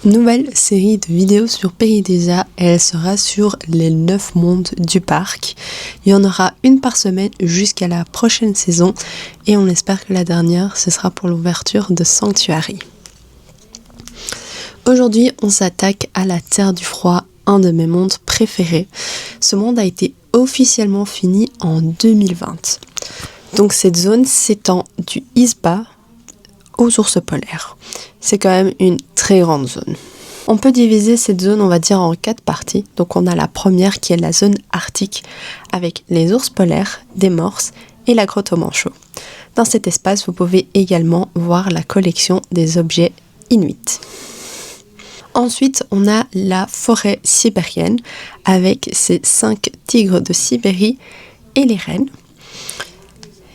Nouvelle série de vidéos sur Peridesia, elle sera sur les 9 mondes du parc. Il y en aura une par semaine jusqu'à la prochaine saison et on espère que la dernière, ce sera pour l'ouverture de Sanctuary. Aujourd'hui, on s'attaque à la Terre du Froid, un de mes mondes préférés. Ce monde a été officiellement fini en 2020. Donc cette zone s'étend du Isba aux ours polaires. C'est quand même une très grande zone. On peut diviser cette zone, on va dire, en 4 parties. Donc on a la première qui est la zone arctique avec les ours polaires, des morses et la grotte aux manchots. Dans cet espace, vous pouvez également voir la collection des objets inuits. Ensuite, on a la forêt sibérienne avec ses 5 tigres de Sibérie et les rennes.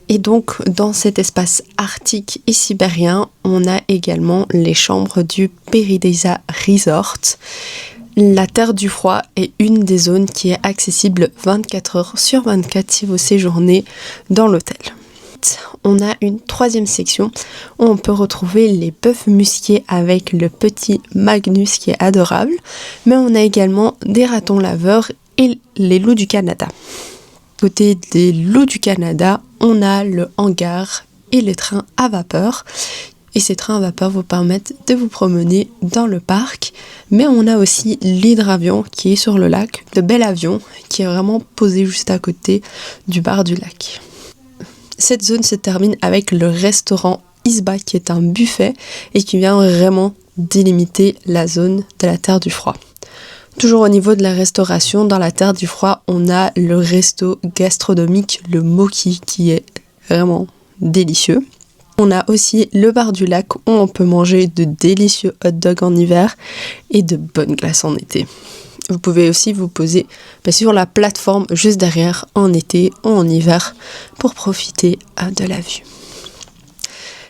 Et donc, dans cet espace arctique et sibérien, on a également les chambres du Peridesia Resort. La Terre du Froid est une des zones qui est accessible 24 heures sur 24 si vous séjournez dans l'hôtel. On a une troisième section où on peut retrouver les bœufs musqués avec le petit Magnus qui est adorable, mais on a également des ratons laveurs et les loups du Canada. Côté des loups du Canada, on a le hangar et les trains à vapeur. Et ces trains à vapeur vous permettent de vous promener dans le parc. Mais on a aussi l'hydravion qui est sur le lac, le bel avion qui est vraiment posé juste à côté du bar du lac. Cette zone se termine avec le restaurant Isba qui est un buffet et qui vient vraiment délimiter la zone de la Terre du Froid. Toujours au niveau de la restauration, dans la Terre du Froid, on a le resto gastronomique, le Moki, qui est vraiment délicieux. On a aussi le bar du lac où on peut manger de délicieux hot dogs en hiver et de bonnes glaces en été. Vous pouvez aussi vous poser sur la plateforme juste derrière en été ou en hiver pour profiter de la vue.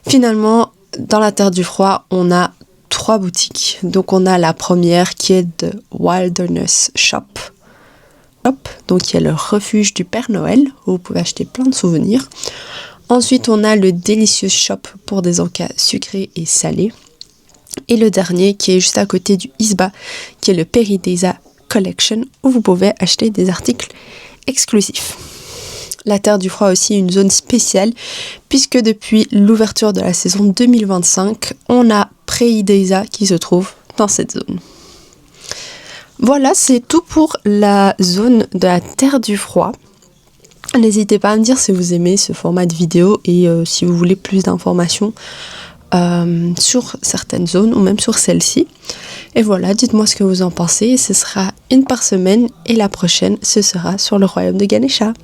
Finalement, dans la Terre du Froid, on a 3 boutiques. Donc on a la première qui est de Wilderness Shop. Donc il y a le refuge du Père Noël où vous pouvez acheter plein de souvenirs. Ensuite on a le Delicious Shop pour des encas sucrés et salés. Et le dernier qui est juste à côté du Isba qui est le Peridesia Collection où vous pouvez acheter des articles exclusifs. La Terre du Froid a aussi une zone spéciale puisque depuis l'ouverture de la saison 2025, on a Peridesia qui se trouve dans cette zone. Voilà, c'est tout pour la zone de la Terre du Froid. N'hésitez pas à me dire si vous aimez ce format de vidéo et si vous voulez plus d'informations sur certaines zones ou même sur celle-ci. Et voilà, dites-moi ce que vous en pensez. Ce sera une par semaine et la prochaine, ce sera sur le royaume de Ganesha.